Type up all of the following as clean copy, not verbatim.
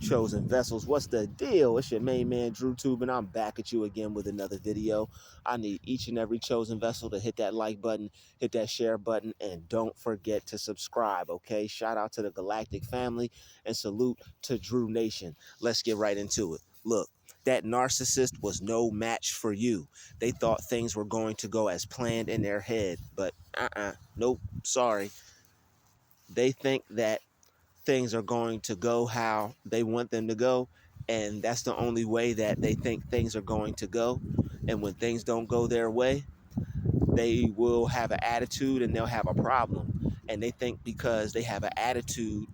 chosen vessels. What's the deal? It's your main man, Druuill, and I'm back at you again with another video. I need each and every chosen vessel to hit that like button, hit that share button, and don't forget to subscribe, okay? Shout out to the Galactic family and salute to Drew Nation. Let's get right into it. Look, that narcissist was no match for you. They thought things were going to go as planned in their head, but nope, sorry. They think that things are going to go how they want them to go, and that's the only way that they think things are going to go. And when things don't go their way, they will have an attitude and they'll have a problem. And they think because they have an attitude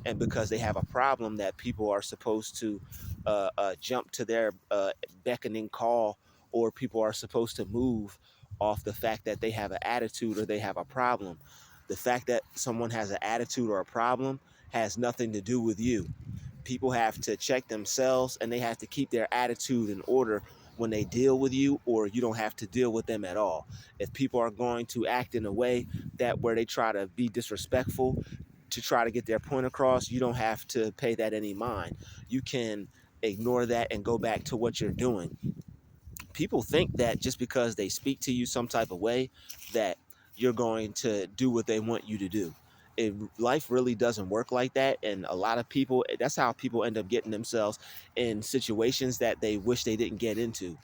and because they have a problem that people are supposed to jump to their beckoning call, or people are supposed to move off the fact that they have an attitude or they have a problem. The fact that someone has an attitude or a problem has nothing to do with you. People have to check themselves and they have to keep their attitude in order when they deal with you, or you don't have to deal with them at all. If people are going to act in a way that where they try to be disrespectful to try to get their point across, you don't have to pay that any mind. You can ignore that and go back to what you're doing. People think that just because they speak to you some type of way that you're going to do what they want you to do. Life really doesn't work like that, and a lot of people, that's how people end up getting themselves in situations that they wish they didn't get into.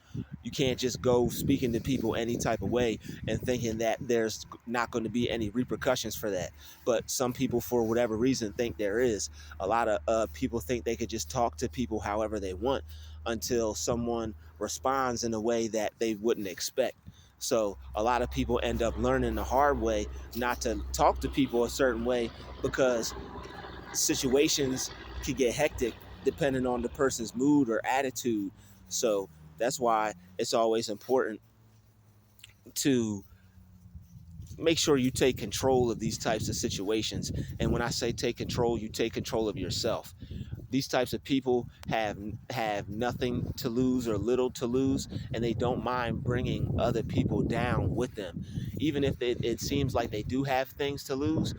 You can't just go speaking to people any type of way and thinking that there's not going to be any repercussions for that. But some people, for whatever reason, think there is. A lot of people think they could just talk to people however they want until someone responds in a way that they wouldn't expect. So a lot of people end up learning the hard way not to talk to people a certain way, because situations can get hectic depending on the person's mood or attitude. So that's why it's always important to make sure you take control of these types of situations. And when I say take control, you take control of yourself. These types of people have nothing to lose or little to lose, and they don't mind bringing other people down with them. Even if it seems like they do have things to lose,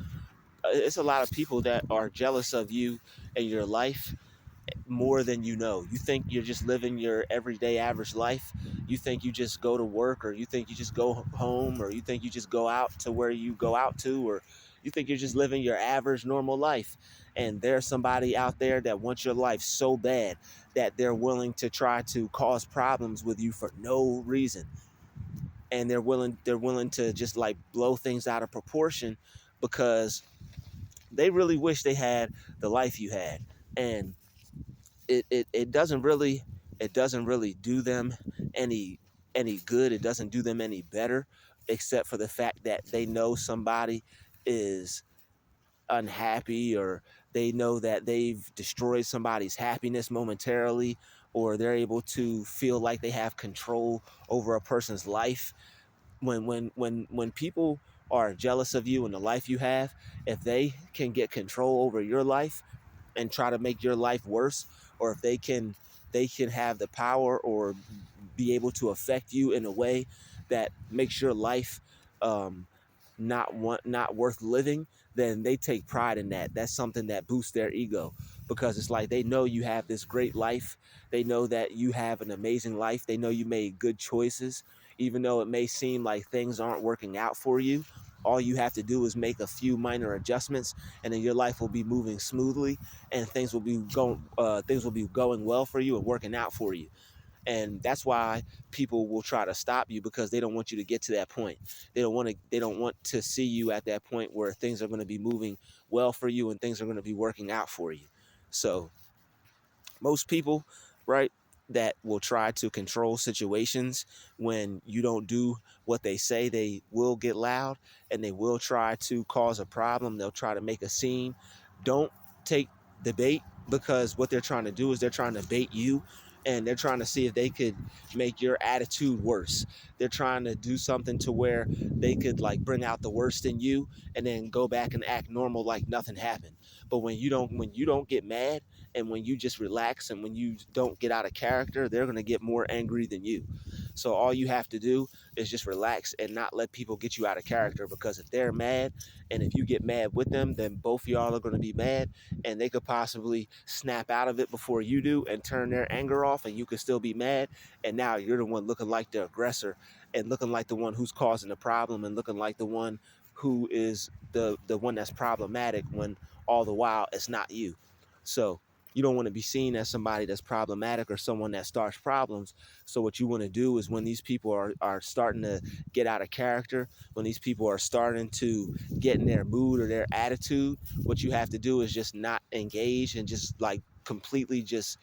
it's a lot of people that are jealous of you and your life more than you know. You think you're just living your everyday average life. You think you just go to work, or you think you just go home, or you think you just go out to where you go out to, or you think you're just living your average normal life. And there's somebody out there that wants your life so bad that they're willing to try to cause problems with you for no reason. And they're willing to just like blow things out of proportion because they really wish they had the life you had. And it doesn't really do them any good. It doesn't do them any better, except for the fact that they know somebody is unhappy, or they know that they've destroyed somebody's happiness momentarily, or they're able to feel like they have control over a person's life. When people are jealous of you and the life you have, if they can get control over your life and try to make your life worse, or if they can have the power or be able to affect you in a way that makes your life not worth living, then they take pride in that. That's something that boosts their ego, because it's like they know you have this great life. They know that you have an amazing life. They know you made good choices, even though it may seem like things aren't working out for you. All you have to do is make a few minor adjustments, and then your life will be moving smoothly, and things will be going well for you and working out for you. And that's why people will try to stop you, because they don't want you to get to that point. They don't want to see you at that point where things are going to be moving well for you and things are going to be working out for you. So most people, right, that will try to control situations, when you don't do what they say, they will get loud and they will try to cause a problem. They'll try to make a scene. Don't take the bait, because what they're trying to do is they're trying to bait you, and they're trying to see if they could make your attitude worse. They're trying to do something to where they could like bring out the worst in you and then go back and act normal like nothing happened. But when you don't get mad, and when you just relax, and when you don't get out of character, they're going to get more angry than you. So all you have to do is just relax and not let people get you out of character, because if they're mad and if you get mad with them, then both of y'all are going to be mad, and they could possibly snap out of it before you do and turn their anger off, and you could still be mad. And now you're the one looking like the aggressor and looking like the one who's causing the problem and looking like the one who is the one that's problematic, when all the while it's not you. So you don't want to be seen as somebody that's problematic or someone that starts problems. So what you want to do is, when these people are starting to get out of character, when these people are starting to get in their mood or their attitude, what you have to do is just not engage and just like completely just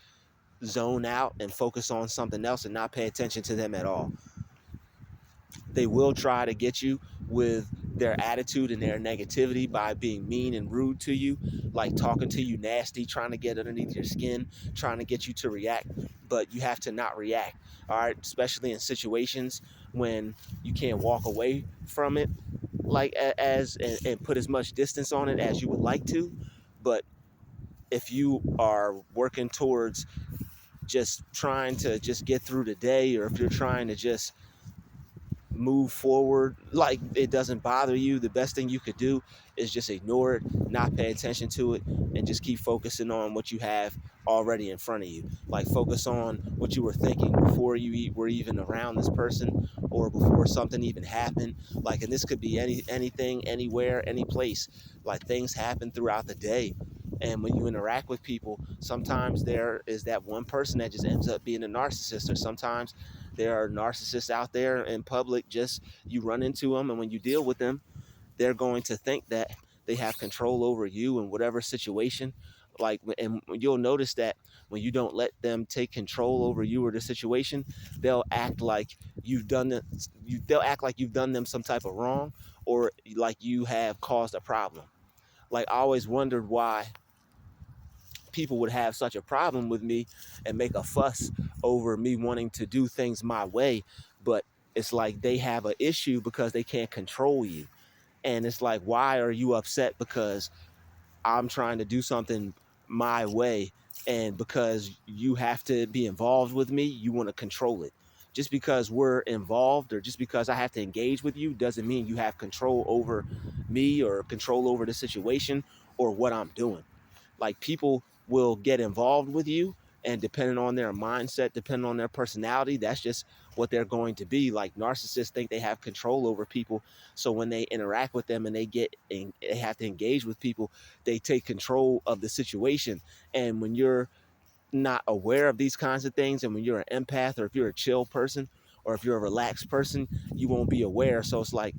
zone out and focus on something else and not pay attention to them at all. They will try to get you with their attitude and their negativity by being mean and rude to you, like talking to you nasty, trying to get underneath your skin, trying to get you to react. But you have to not react, all right? Especially in situations when you can't walk away from it, like and put as much distance on it as you would like to. But if you are working towards just trying to just get through the day, or if you're trying to just move forward, like it doesn't bother you, the best thing you could do is just ignore it, not pay attention to it, and just keep focusing on what you have already in front of you. Like focus on what you were thinking before you were even around this person, or before something even happened. Like, and this could be anything, anywhere, any place. Like, things happen throughout the day, and when you interact with people, sometimes there is that one person that just ends up being a narcissist, or sometimes there are narcissists out there in public. Just you run into them, and when you deal with them, they're going to think that they have control over you in whatever situation. Like, and you'll notice that when you don't let them take control over you or the situation, they'll act like you've done it. They'll act like you've done them some type of wrong, or like you have caused a problem. Like, I always wondered why people would have such a problem with me and make a fuss over me wanting to do things my way. But it's like they have an issue because they can't control you. And it's like, why are you upset because I'm trying to do something my way, and because you have to be involved with me, you want to control it? Just because we're involved, or just because I have to engage with you, doesn't mean you have control over me or control over the situation or what I'm doing. Like, people will get involved with you, and depending on their mindset, depending on their personality, that's just what they're going to be. Like, narcissists think they have control over people, so when they interact with them and they have to engage with people, they take control of the situation. And when you're not aware of these kinds of things, and when you're an empath, or if you're a chill person, or if you're a relaxed person, you won't be aware. So it's like,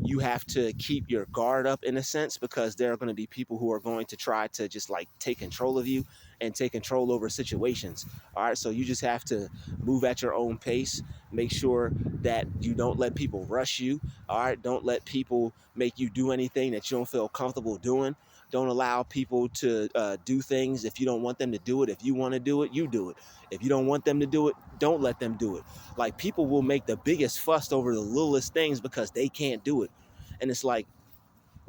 you have to keep your guard up in a sense, because there are going to be people who are going to try to just like take control of you and take control over situations. All right, so you just have to move at your own pace. Make sure that you don't let people rush you. All right, don't let people make you do anything that you don't feel comfortable doing. Don't allow people to do things if you don't want them to do it. If you want to do it, you do it. If you don't want them to do it, don't let them do it. Like, people will make the biggest fuss over the littlest things because they can't do it. And it's like,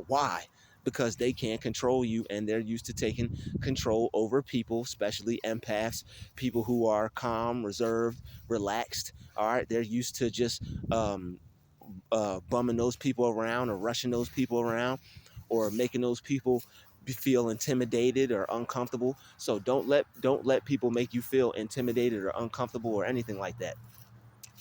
why? Because they can't control you, and they're used to taking control over people, especially empaths, people who are calm, reserved, relaxed. All right, they're used to just bumming those people around, or rushing those people around, or making those people feel intimidated or uncomfortable. So don't let people make you feel intimidated or uncomfortable or anything like that.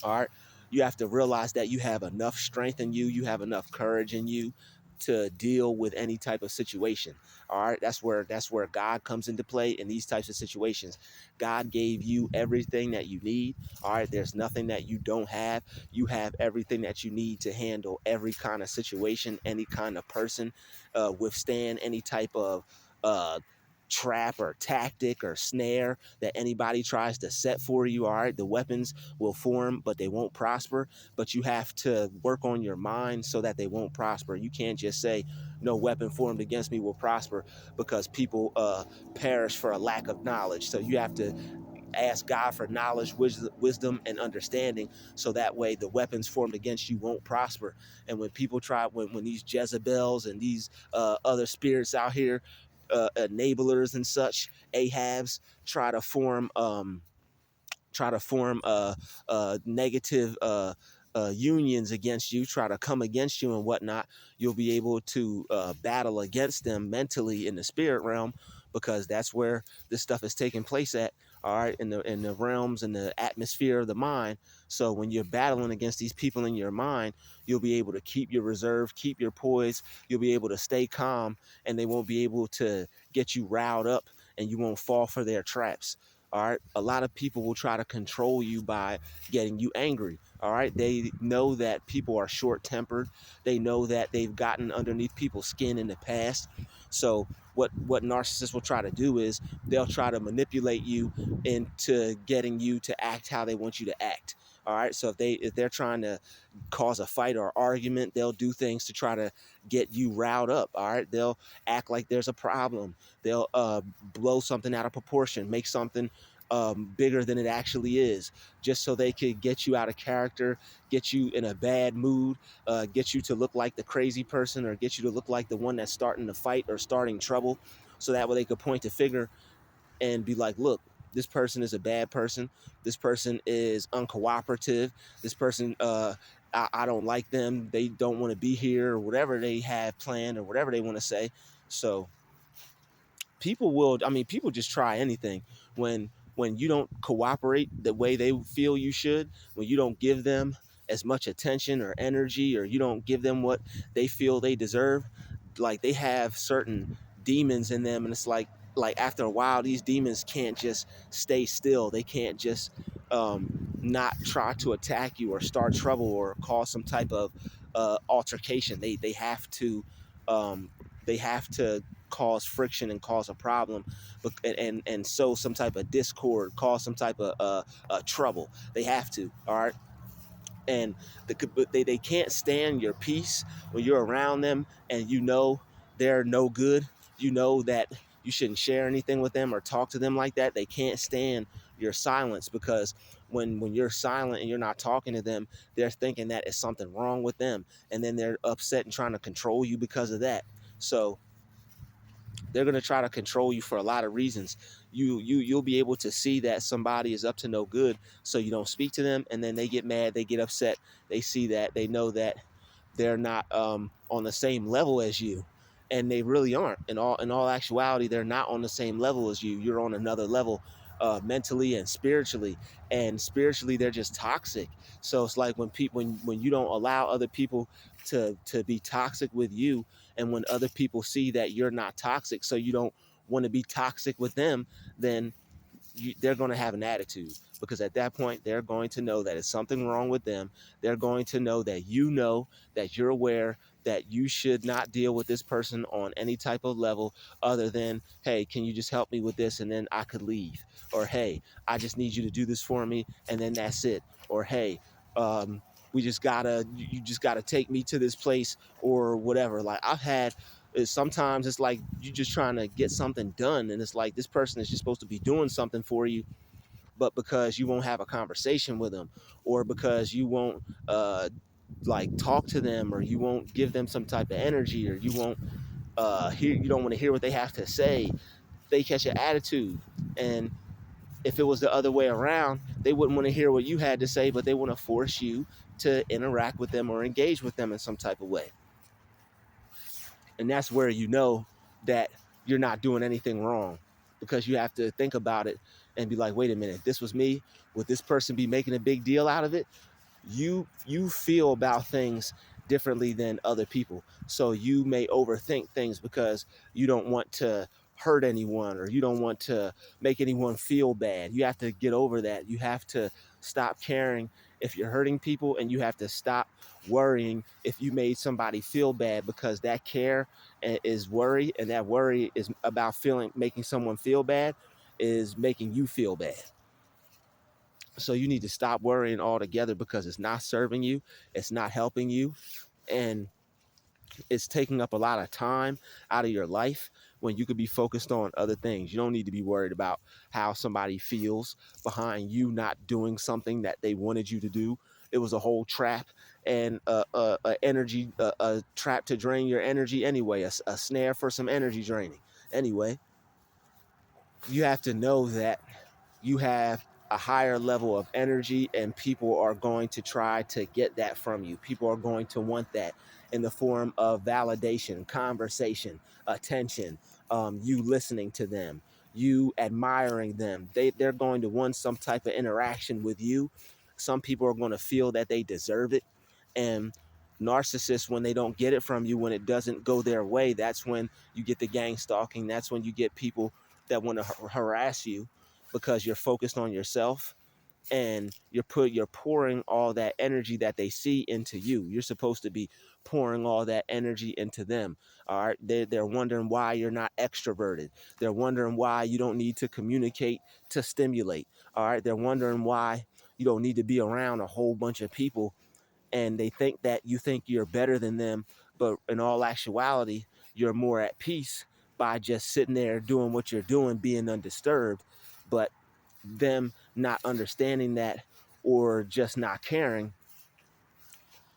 All right. You have to realize that you have enough strength in you. You have enough courage in you to deal with any type of situation. All right. That's where God comes into play in these types of situations. God gave you everything that you need. All right. There's nothing that you don't have. You have everything that you need to handle every kind of situation, any kind of person, withstand any type of uh trap or tactic or snare that anybody tries to set for you. All right, the weapons will form, but they won't prosper. But you have to work on your mind so that they won't prosper. You can't just say no weapon formed against me will prosper, because people perish for a lack of knowledge. So you have to ask God for knowledge, wisdom, and understanding, so that way the weapons formed against you won't prosper. And when people try, when these Jezebels and these other spirits out here, enablers and such, Ahabs, try to form try to form negative unions against you, try to come against you and whatnot, you'll be able to battle against them mentally in the spirit realm, because that's where this stuff is taking place at. All right, in the realms and the atmosphere of the mind. So when you're battling against these people in your mind, you'll be able to keep your reserve, keep your poise. You'll be able to stay calm, and they won't be able to get you riled up, and you won't fall for their traps. All right. A lot of people will try to control you by getting you angry. All right. They know that people are short tempered. They know that they've gotten underneath people's skin in the past. So what narcissists will try to do is they'll try to manipulate you into getting you to act how they want you to act. All right. So if they're trying to cause a fight or argument, they'll do things to try to get you riled up. All right. They'll act like there's a problem. They'll blow something out of proportion, make something bigger than it actually is, just so they could get you out of character, get you in a bad mood, get you to look like the crazy person, or get you to look like the one that's starting the fight or starting trouble, so that way they could point the finger and be like, look, this person is a bad person. This person is uncooperative. This person, I don't like them. They don't want to be here, or whatever they have planned, or whatever they want to say. So people just try anything when you don't cooperate the way they feel you should, when you don't give them as much attention or energy, or you don't give them what they feel they deserve. Like, they have certain demons in them, and it's like after a while these demons can't just stay still. They can't just not try to attack you or start trouble or cause some type of altercation. They have to um, they have to cause friction and cause a problem, and sow some type of discord, cause some type of trouble. They have to. All right. And they can't stand your peace when you're around them, and you know they're no good. You know that you shouldn't share anything with them or talk to them like that. They can't stand your silence, because when you're silent and you're not talking to them, they're thinking that it's something wrong with them, and then they're upset and trying to control you because of that. So they're going to try to control you for a lot of reasons. You'll be able to see that somebody is up to no good, so you don't speak to them, and then they get mad, they get upset. They see that, they know that they're not on the same level as you, and they really aren't. In all actuality, they're not on the same level as you. You're on another level, mentally and spiritually. And spiritually, they're just toxic. So it's like when you don't allow other people to be toxic with you, and when other people see that you're not toxic, so you don't want to be toxic with them, then they're going to have an attitude, because at that point they're going to know that it's something wrong with them. They're going to know that you're aware that you should not deal with this person on any type of level, other than, hey, can you just help me with this, and then I could leave, or hey, I just need you to do this for me, and then that's it, or hey, you just gotta take me to this place, or whatever. Like, I've had sometimes it's like you're just trying to get something done, and it's like this person is just supposed to be doing something for you, but because you won't have a conversation with them, or because you won't like talk to them, or you won't give them some type of energy, or you won't you don't want to hear what they have to say, they catch an attitude. And if it was the other way around, they wouldn't want to hear what you had to say, but they want to force you to interact with them or engage with them in some type of way. And that's where you know that you're not doing anything wrong, because you have to think about it and be like, wait a minute, this was me. Would this person be making a big deal out of it? You feel about things differently than other people, so you may overthink things because you don't want to hurt anyone, or you don't want to make anyone feel bad. You have to get over that. You have to stop caring if you're hurting people, and you have to stop worrying if you made somebody feel bad, because that care is worry, and that worry is about making someone feel bad, is making you feel bad. So you need to stop worrying altogether, because it's not serving you, it's not helping you, and it's taking up a lot of time out of your life when you could be focused on other things. You don't need to be worried about how somebody feels behind you not doing something that they wanted you to do. It was a whole trap, and a trap to drain your energy anyway, a snare for some energy draining. Anyway, you have to know that you have a higher level of energy, and people are going to try to get that from you. People are going to want that in the form of validation, conversation, attention, you listening to them, you admiring them. They're going to want some type of interaction with you. Some people are going to feel that they deserve it. And narcissists, when they don't get it from you, when it doesn't go their way, that's when you get the gang stalking. That's when you get people that want to harass you because you're focused on yourself, and you're pouring all that energy that they see into you. You're supposed to be pouring all that energy into them. All right. They're wondering why you're not extroverted. They're wondering why you don't need to communicate to stimulate. All right. They're wondering why you don't need to be around a whole bunch of people, and they think that you think you're better than them, but in all actuality, you're more at peace by just sitting there doing what you're doing, being undisturbed. But them not understanding that, or just not caring,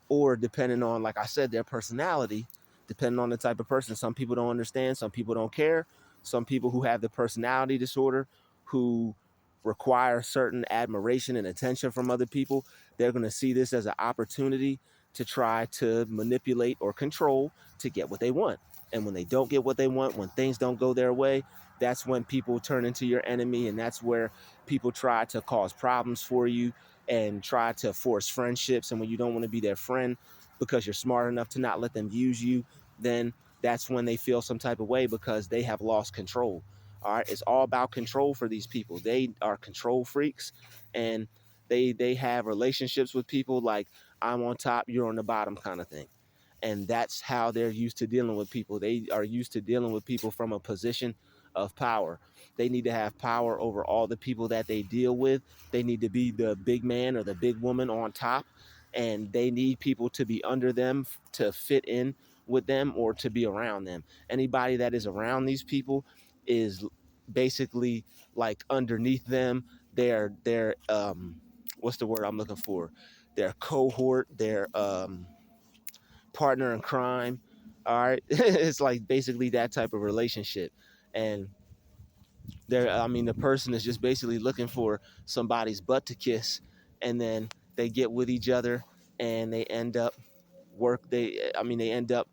or depending on, like I said, their personality, depending on the type of person. Some people don't understand, some people don't care. Some people who have the personality disorder, who require certain admiration and attention from other people, they're going to see this as an opportunity to try to manipulate or control to get what they want. And when they don't get what they want, when things don't go their way, that's when people turn into your enemy, and that's where people try to cause problems for you and try to force friendships. And when you don't want to be their friend because you're smart enough to not let them use you, then that's when they feel some type of way, because they have lost control. All right. It's all about control for these people. They are control freaks, and they have relationships with people like, I'm on top, you're on the bottom kind of thing. And that's how they're used to dealing with people. They are used to dealing with people from a position of power. They need to have power over all the people that they deal with. They need to be the big man or the big woman on top, and they need people to be under them to fit in with them or to be around them. Anybody that is around these people is basically like underneath them. They're what's the word I'm looking for? Their cohort, their partner in crime. All right. It's like basically that type of relationship. And I mean, the person is just basically looking for somebody's butt to kiss, and then they get with each other, and they end up they end up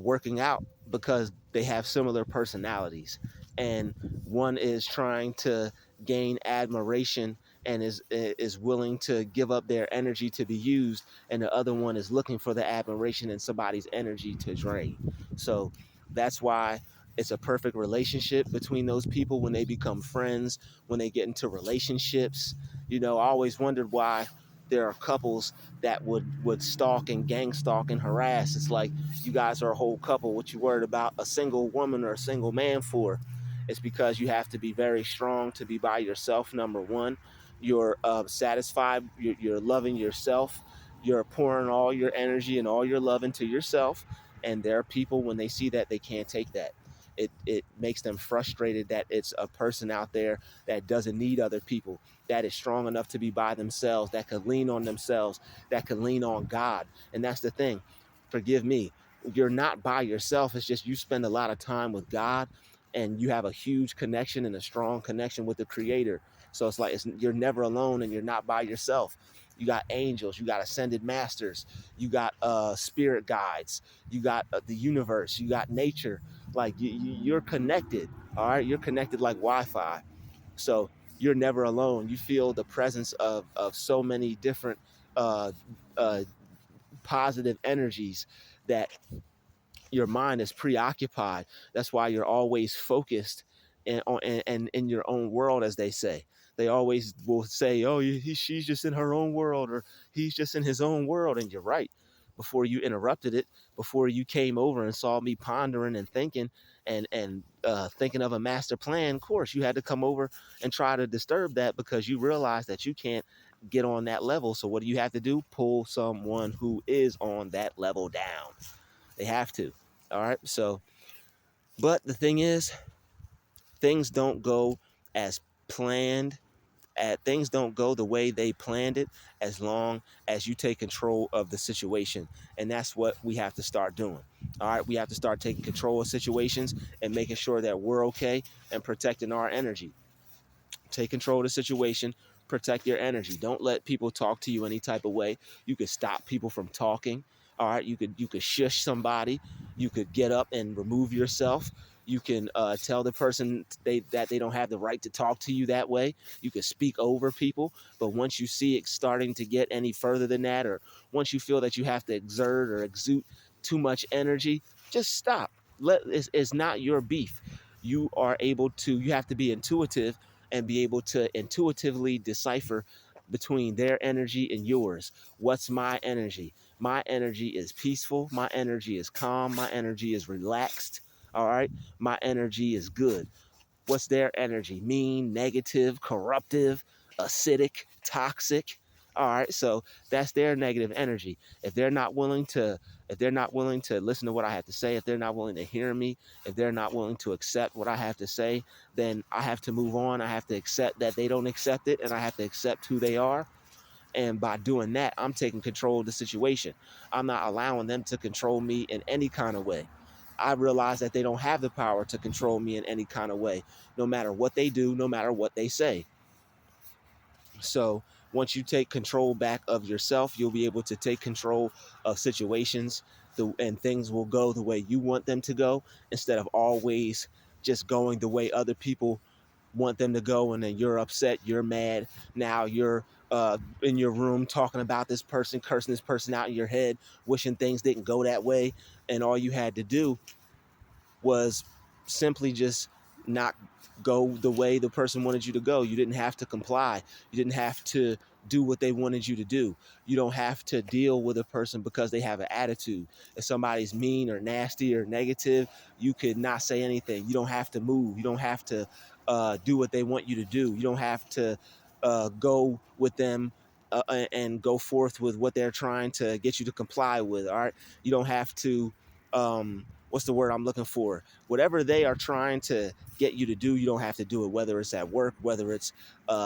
working out because they have similar personalities. And one is trying to gain admiration and is willing to give up their energy to be used, and the other one is looking for the admiration and somebody's energy to drain. So that's why it's a perfect relationship between those people when they become friends, when they get into relationships. I always wondered why there are couples that would stalk and gang stalk and harass. It's like, you guys are a whole couple. What you worried about a single woman or a single man for? It's because you have to be very strong to be by yourself. Number one, you're satisfied. You're loving yourself. You're pouring all your energy and all your love into yourself. And there are people, when they see that, they can't take that. It makes them frustrated that it's a person out there that doesn't need other people, that is strong enough to be by themselves, that could lean on themselves, that could lean on God. And that's the thing. Forgive me. You're not by yourself. It's just you spend a lot of time with God, and you have a huge connection and a strong connection with the Creator. So it's like you're never alone, and you're not by yourself. You got angels, you got ascended masters, you got spirit guides, you got the universe, you got nature. Like you're connected. All right, you're connected like Wi-Fi. So you're never alone. You feel the presence of so many different uh, uh, positive energies that your mind is preoccupied. That's why you're always focused and in your own world, as they say. They always will say, "Oh, she's just in her own world," or "He's just in his own world." And you're right. Before you interrupted it, before you came over and saw me pondering and thinking and thinking of a master plan, of course you had to come over and try to disturb that, because you realize that you can't get on that level. So what do you have to do? Pull someone who is on that level down. They have to. All right. So, but the thing is, things don't go as planned. Things don't go the way they planned it, as long as you take control of the situation. And that's what we have to start doing. All right. We have to start taking control of situations and making sure that we're okay and protecting our energy. Take control of the situation. Protect your energy. Don't let people talk to you any type of way. You could stop people from talking. All right, you could shush somebody. You could get up and remove yourself. You can tell the person that they don't have the right to talk to you that way. You could speak over people. But once you see it starting to get any further than that, or once you feel that you have to exert or exude too much energy, just stop. It's not your beef. You have to be intuitive and be able to intuitively decipher between their energy and yours. What's my energy? My energy is peaceful. My energy is calm. My energy is relaxed. All right. My energy is good. What's their energy? Mean, negative, corruptive, acidic, toxic. All right, so that's their negative energy. If they're not willing to, if they're not willing to listen to what I have to say, if they're not willing to hear me, if they're not willing to accept what I have to say, then I have to move on. I have to accept that they don't accept it, and I have to accept who they are. And by doing that, I'm taking control of the situation. I'm not allowing them to control me in any kind of way. I realize that they don't have the power to control me in any kind of way, no matter what they do, no matter what they say. So once you take control back of yourself, you'll be able to take control of situations, and things will go the way you want them to go, instead of always just going the way other people want them to go. And then you're upset, you're mad. Now you're in your room talking about this person, cursing this person out in your head, wishing things didn't go that way. And all you had to do was simply just not go the way the person wanted you to go. You didn't have to comply. You didn't have to do what they wanted you to do. You don't have to deal with a person because they have an attitude. If somebody's mean or nasty or negative, you could not say anything. You don't have to move. You don't have to do what they want you to do. You don't have to go with them and go forth with what they're trying to get you to comply with. All right. You don't have to what's the word I'm looking for? Whatever they are trying to get you to do, you don't have to do it, whether it's at work, whether it's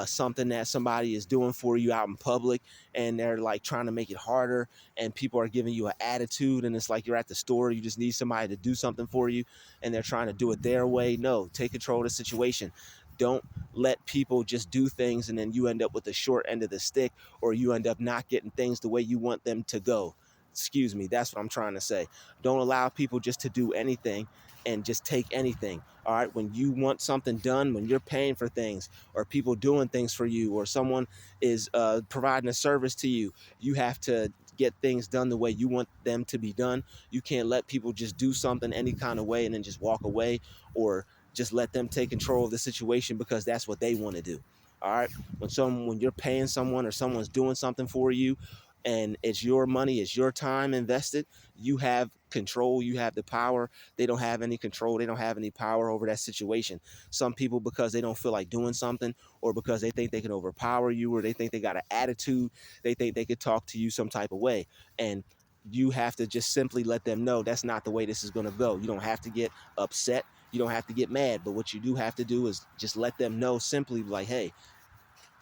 something that somebody is doing for you out in public, and they're like trying to make it harder, and people are giving you an attitude, and it's like you're at the store, you just need somebody to do something for you, and they're trying to do it their way. No, take control of the situation. Don't let people just do things and then you end up with the short end of the stick, or you end up not getting things the way you want them to go. Excuse me, that's what I'm trying to say. Don't allow people just to do anything and just take anything. All right, when you want something done, when you're paying for things, or people doing things for you, or someone is providing a service to you, you have to get things done the way you want them to be done. You can't let people just do something any kind of way and then just walk away, or just let them take control of the situation because that's what they want to do. All right, when you're paying someone or someone's doing something for you, and it's your money, it's your time invested, you have control, you have the power. They don't have any control, they don't have any power over that situation. Some people, because they don't feel like doing something, or because they think they can overpower you, or they think they got an attitude, they think they could talk to you some type of way, and you have to just simply let them know that's not the way this is going to go. You don't have to get upset, you don't have to get mad, but what you do have to do is just let them know simply, like, hey,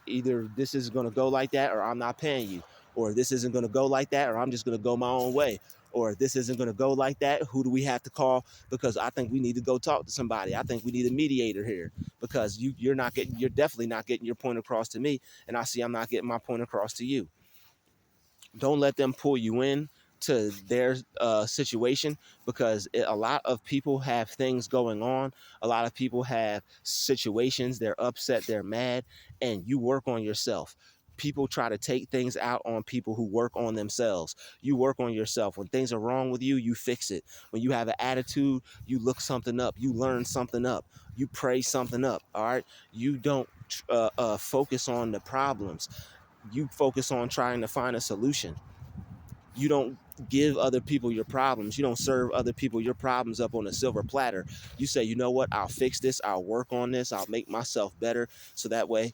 either this is going to go like that, or I'm not paying you, or this isn't going to go like that, or I'm just going to go my own way, or this isn't going to go like that. Who do we have to call? Because I think we need to go talk to somebody. I think we need a mediator here, because you're definitely not getting your point across to me, and I see I'm not getting my point across to you. Don't let them pull you in to their situation, because a lot of people have things going on. A lot of people have situations. They're upset, they're mad, and you work on yourself. People try to take things out on people who work on themselves. You work on yourself. When things are wrong with you, you fix it. When you have an attitude, you look something up, you learn something up, you pray something up. All right, you don't focus on the problems, you focus on trying to find a solution. You don't give other people your problems. You don't serve other people your problems up on a silver platter. You say, you know what? I'll fix this. I'll work on this. I'll make myself better. So that way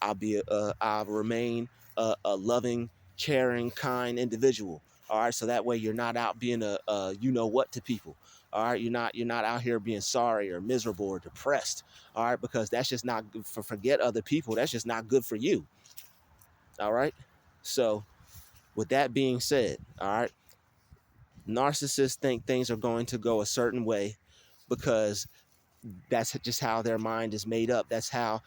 I'll remain a loving, caring, kind individual. All right. So that way you're not out being you know what to people. All right. You're not out here being sorry or miserable or depressed. All right. Because that's just not good forget other people. That's just not good for you. All right. So with that being said, all right, narcissists think things are going to go a certain way because that's just how their mind is made up. That's how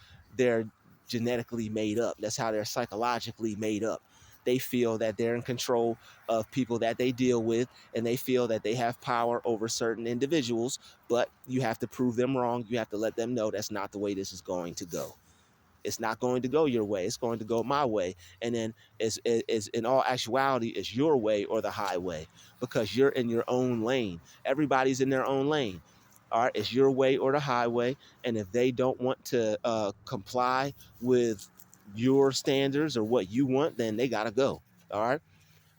genetically made up. That's how they're psychologically made up. They feel that they're in control of people that they deal with, and they feel that they have power over certain individuals, but you have to prove them wrong. You have to let them know that's not the way this is going to go. It's not going to go your way. It's going to go my way. And then is in all actuality, it's your way or the highway, because you're in your own lane. Everybody's in their own lane. All right, it's your way or the highway. And if they don't want to comply with your standards or what you want, then they got to go. All right.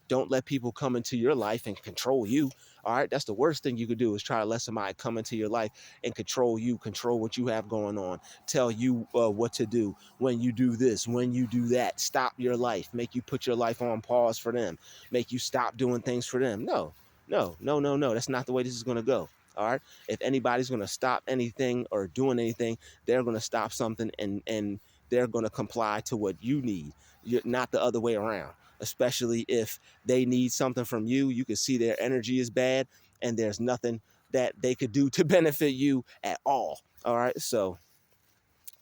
Don't let people come into your life and control you. All right. That's the worst thing you could do, is try to let somebody come into your life and control you, control what you have going on, tell you what to do, when you do this, when you do that, stop your life, make you put your life on pause for them, make you stop doing things for them. No, no, no, no, no. That's not the way this is going to go. All right. If anybody's going to stop anything or doing anything, they're going to stop something, and they're going to comply to what you need. You're not the other way around, especially if they need something from you. You can see their energy is bad, and there's nothing that they could do to benefit you at all. All right. So,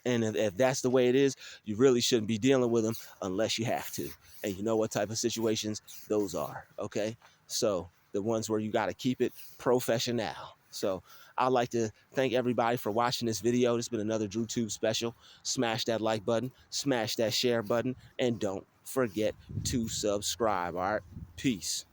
and if that's the way it is, you really shouldn't be dealing with them unless you have to. And you know what type of situations those are. Okay. So the ones where you got to keep it professional. So I'd like to thank everybody for watching this video. This has been another DruTube special. Smash that like button, smash that share button, and don't forget to subscribe. All right. Peace.